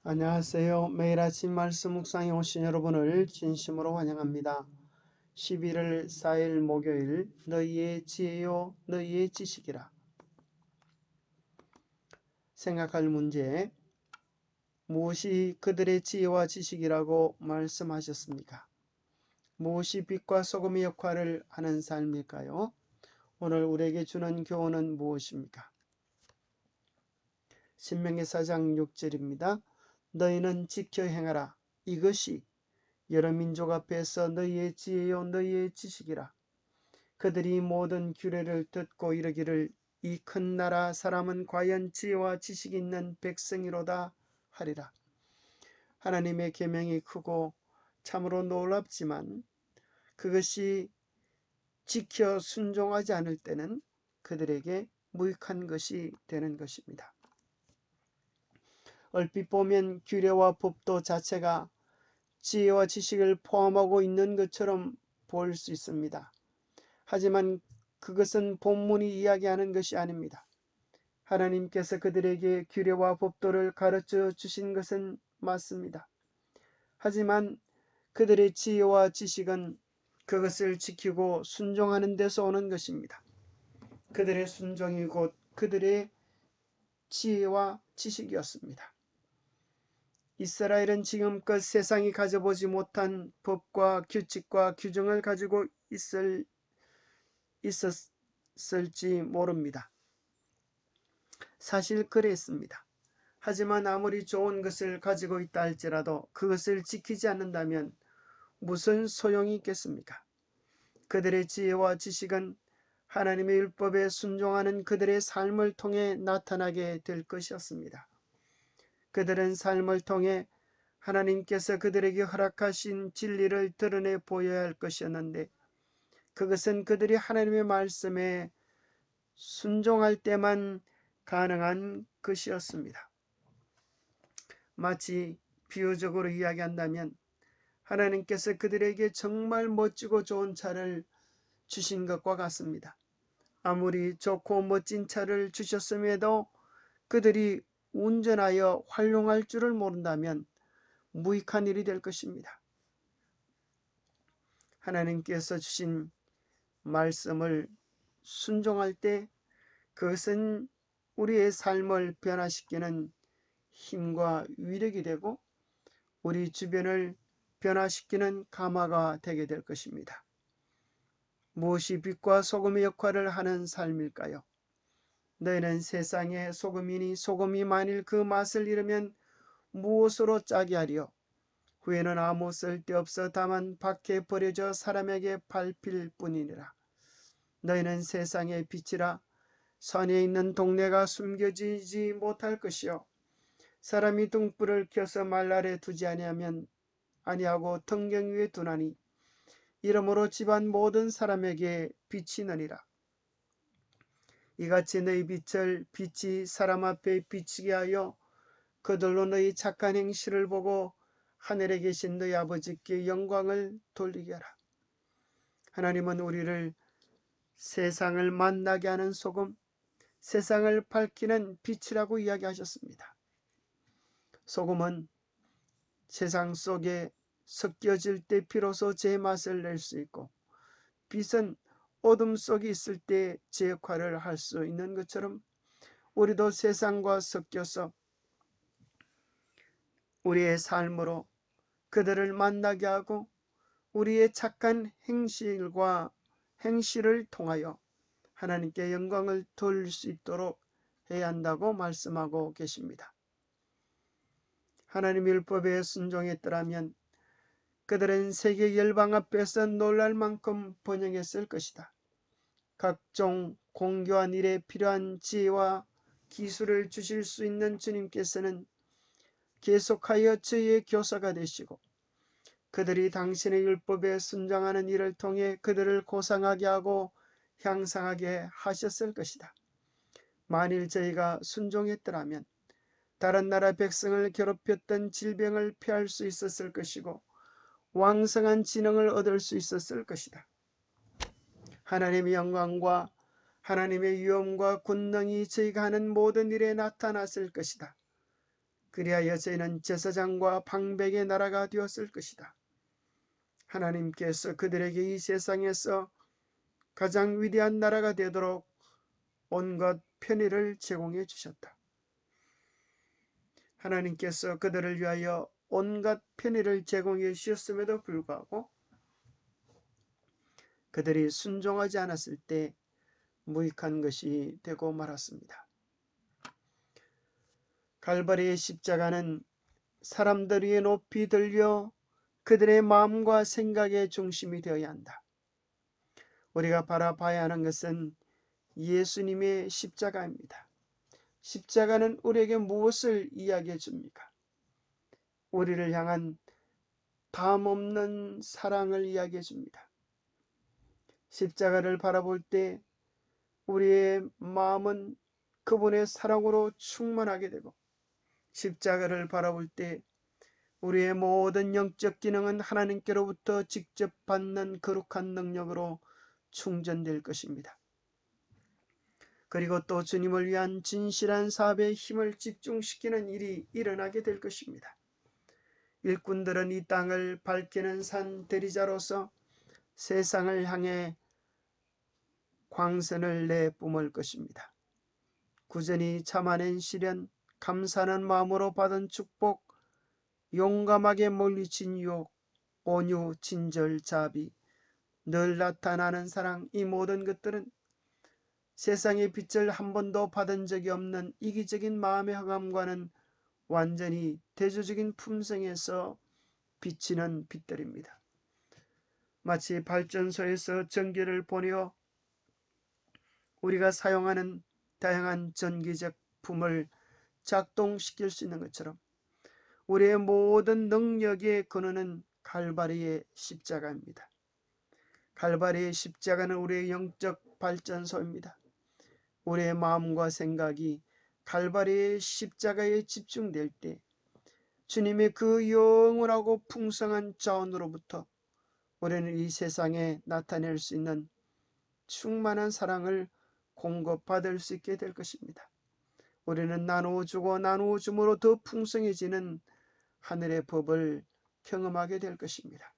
안녕하세요. 매일 아침 말씀 묵상에 오신 여러분을 진심으로 환영합니다. 11월 4일 목요일 너희의 지혜요 너희의 지식이라. 생각할 문제, 무엇이 그들의 지혜와 지식이라고 말씀하셨습니까? 무엇이 빛과 소금의 역할을 하는 삶일까요? 오늘 우리에게 주는 교훈은 무엇입니까? 신명기 4장 6절입니다. 너희는 지켜 행하라. 이것이 여러 민족 앞에서 너희의 지혜요 너희의 지식이라. 그들이 모든 규례를 듣고 이르기를 이 큰 나라 사람은 과연 지혜와 지식이 있는 백성이로다 하리라. 하나님의 계명이 크고 참으로 놀랍지만 그것이 지켜 순종하지 않을 때는 그들에게 무익한 것이 되는 것입니다. 얼핏 보면 규례와 법도 자체가 지혜와 지식을 포함하고 있는 것처럼 보일 수 있습니다. 하지만 그것은 본문이 이야기하는 것이 아닙니다. 하나님께서 그들에게 규례와 법도를 가르쳐 주신 것은 맞습니다. 하지만 그들의 지혜와 지식은 그것을 지키고 순종하는 데서 오는 것입니다. 그들의 순종이 곧 그들의 지혜와 지식이었습니다. 이스라엘은 지금껏 세상이 가져보지 못한 법과 규칙과 규정을 가지고 있었을지 모릅니다. 사실 그랬습니다. 하지만 아무리 좋은 것을 가지고 있다 할지라도 그것을 지키지 않는다면 무슨 소용이 있겠습니까? 그들의 지혜와 지식은 하나님의 율법에 순종하는 그들의 삶을 통해 나타나게 될 것이었습니다. 그들은 삶을 통해 하나님께서 그들에게 허락하신 진리를 드러내 보여야 할 것이었는데 그것은 그들이 하나님의 말씀에 순종할 때만 가능한 것이었습니다. 마치 비유적으로 이야기한다면 하나님께서 그들에게 정말 멋지고 좋은 차를 주신 것과 같습니다. 아무리 좋고 멋진 차를 주셨음에도 그들이 운전하여 활용할 줄을 모른다면 무익한 일이 될 것입니다. 하나님께서 주신 말씀을 순종할 때 그것은 우리의 삶을 변화시키는 힘과 위력이 되고 우리 주변을 변화시키는 감화가 되게 될 것입니다. 무엇이 빛과 소금의 역할을 하는 삶일까요? 너희는 세상의 소금이니 소금이 만일 그 맛을 잃으면 무엇으로 짜게 하리요? 후에는 아무 쓸데없어 다만 밖에 버려져 사람에게 밟힐 뿐이니라. 너희는 세상의 빛이라. 산에 있는 동네가 숨겨지지 못할 것이요 사람이 등불을 켜서 말 아래 두지 아니하고 등경 위에 두나니 이러므로 집안 모든 사람에게 빛이 나니라. 이같이 너희 빛이 사람 앞에 비치게 하여 그들로 너희 착한 행실을 보고 하늘에 계신 너희 아버지께 영광을 돌리게 하라. 하나님은 우리를 세상을 만나게 하는 소금, 세상을 밝히는 빛이라고 이야기하셨습니다. 소금은 세상 속에 섞여질 때 비로소 제 맛을 낼 수 있고 빛은 어둠 속에 있을 때 제 역할을 할 수 있는 것처럼 우리도 세상과 섞여서 우리의 삶으로 그들을 만나게 하고 우리의 착한 행실을 통하여 하나님께 영광을 돌릴 수 있도록 해야 한다고 말씀하고 계십니다. 하나님의 율법에 순종했더라면 그들은 세계 열방 앞에서 놀랄 만큼 번영했을 것이다. 각종 공교한 일에 필요한 지혜와 기술을 주실 수 있는 주님께서는 계속하여 저희의 교사가 되시고 그들이 당신의 율법에 순종하는 일을 통해 그들을 고상하게 하고 향상하게 하셨을 것이다. 만일 저희가 순종했더라면 다른 나라 백성을 괴롭혔던 질병을 피할 수 있었을 것이고 왕성한 지능을 얻을 수 있었을 것이다. 하나님의 영광과 하나님의 위엄과 권능이 저희가 하는 모든 일에 나타났을 것이다. 그리하여 저희는 제사장과 방백의 나라가 되었을 것이다. 하나님께서 그들에게 이 세상에서 가장 위대한 나라가 되도록 온갖 편의를 제공해 주셨다. 하나님께서 그들을 위하여 온갖 편의를 제공해 주셨음에도 불구하고 그들이 순종하지 않았을 때 무익한 것이 되고 말았습니다. 갈바리의 십자가는 사람들 위에 높이 들려 그들의 마음과 생각의 중심이 되어야 한다. 우리가 바라봐야 하는 것은 예수님의 십자가입니다. 십자가는 우리에게 무엇을 이야기해 줍니까? 우리를 향한 담없는 사랑을 이야기해 줍니다. 십자가를 바라볼 때 우리의 마음은 그분의 사랑으로 충만하게 되고, 십자가를 바라볼 때 우리의 모든 영적 기능은 하나님께로부터 직접 받는 거룩한 능력으로 충전될 것입니다. 그리고 또 주님을 위한 진실한 사업에 힘을 집중시키는 일이 일어나게 될 것입니다. 일꾼들은 이 땅을 밝히는 산 대리자로서 세상을 향해 광선을 내뿜을 것입니다. 꾸준히 참아낸 시련, 감사하는 마음으로 받은 축복, 용감하게 물리친 유혹, 온유, 친절, 자비, 늘 나타나는 사랑, 이 모든 것들은 세상의 빛을 한 번도 받은 적이 없는 이기적인 마음의 흑암과는 완전히 대조적인 품성에서 비치는 빛들입니다. 마치 발전소에서 전기를 보내어 우리가 사용하는 다양한 전기 제품을 작동시킬 수 있는 것처럼 우리의 모든 능력의 근원은 갈바리의 십자가입니다. 갈바리의 십자가는 우리의 영적 발전소입니다. 우리의 마음과 생각이 갈바리의 십자가에 집중될 때 주님의 그 영원하고 풍성한 자원으로부터 우리는 이 세상에 나타낼 수 있는 충만한 사랑을 공급받을 수 있게 될 것입니다. 우리는 나누어 주고 나누어 줌으로 더 풍성해지는 하늘의 법을 경험하게 될 것입니다.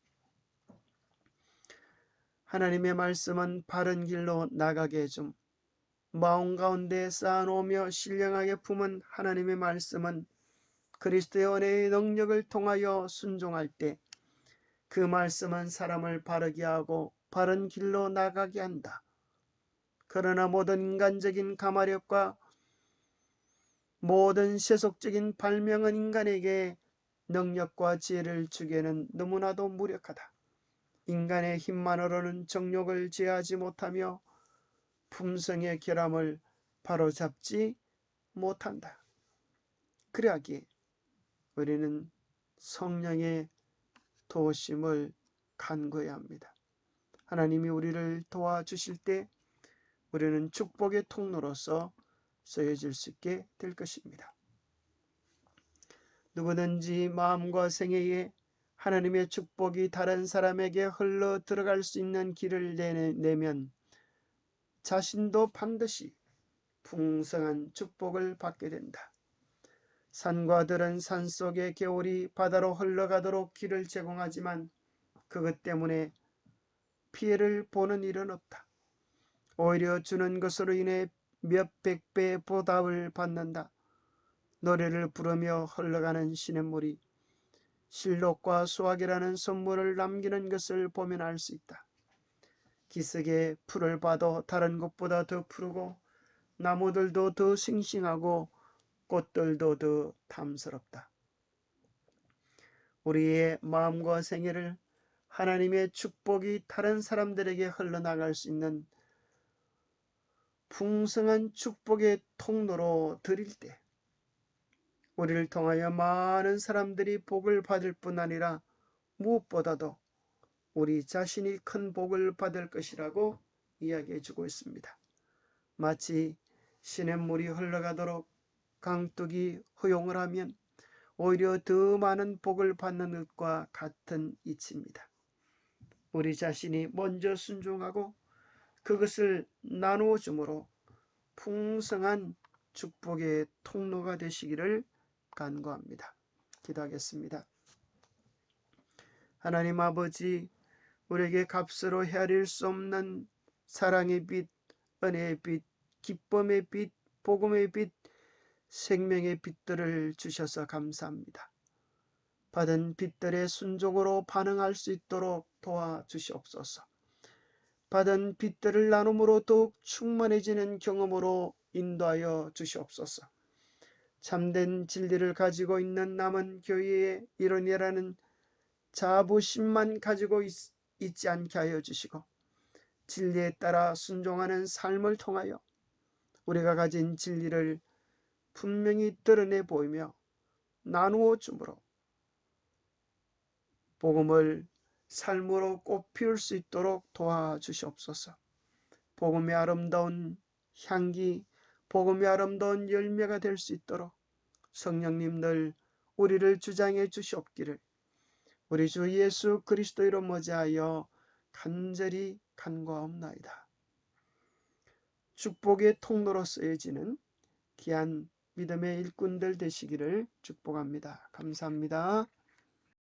하나님의 말씀은 바른 길로 나가게 해줌. 마음 가운데 쌓아놓으며 신령하게 품은 하나님의 말씀은 그리스도의 은혜의 능력을 통하여 순종할 때 그 말씀은 사람을 바르게 하고 바른 길로 나가게 한다. 그러나 모든 인간적인 가마력과 모든 세속적인 발명은 인간에게 능력과 지혜를 주기에는 너무나도 무력하다. 인간의 힘만으로는 정욕을 제어하지 못하며 품성의 결함을 바로잡지 못한다. 그러하기에 우리는 성령의 도우심을 간구해야 합니다. 하나님이 우리를 도와주실 때 우리는 축복의 통로로서 쓰여질 수 있게 될 것입니다. 누구든지 마음과 생애에 하나님의 축복이 다른 사람에게 흘러 들어갈 수 있는 길을 내면 자신도 반드시 풍성한 축복을 받게 된다. 산과 들은 산속의 겨울이 바다로 흘러가도록 길을 제공하지만 그것 때문에 피해를 보는 일은 없다. 오히려 주는 것으로 인해 몇백 배의 보답을 받는다. 노래를 부르며 흘러가는 시냇물이 실록과 수확이라는 선물을 남기는 것을 보면 알 수 있다. 기슭에 풀을 봐도 다른 것보다 더 푸르고 나무들도 더 싱싱하고 꽃들도 더 탐스럽다. 우리의 마음과 생애를 하나님의 축복이 다른 사람들에게 흘러나갈 수 있는 풍성한 축복의 통로로 드릴 때 우리를 통하여 많은 사람들이 복을 받을 뿐 아니라 무엇보다도 우리 자신이 큰 복을 받을 것이라고 이야기해 주고 있습니다. 마치 시냇물이 흘러가도록 강둑이 허용을 하면 오히려 더 많은 복을 받는 것과 같은 이치입니다. 우리 자신이 먼저 순종하고 그것을 나누어 줌으로 풍성한 축복의 통로가 되시기를 간구합니다. 기도하겠습니다. 하나님 아버지, 우리에게 값으로 헤아릴 수 없는 사랑의 빛, 은혜의 빛, 기쁨의 빛, 복음의 빛, 생명의 빛들을 주셔서 감사합니다. 받은 빛들의 순종으로 반응할 수 있도록 도와주시옵소서. 받은 빛들을 나눔으로 더욱 충만해지는 경험으로 인도하여 주시옵소서. 참된 진리를 가지고 있는 남은 교회의 일원이라는 자부심만 가지고 있지 않게 하여 주시고, 진리에 따라 순종하는 삶을 통하여 우리가 가진 진리를 분명히 드러내 보이며 나누어 주므로 복음을 삶으로 꽃피울 수 있도록 도와주시옵소서. 복음의 아름다운 향기, 복음의 아름다운 열매가 될 수 있도록 성령님 늘 우리를 주장해 주시옵기를 우리 주 예수 그리스도로 머지하여 간절히 간구하옵나이다. 축복의 통로로 쓰여지는 귀한 믿음의 일꾼들 되시기를 축복합니다. 감사합니다.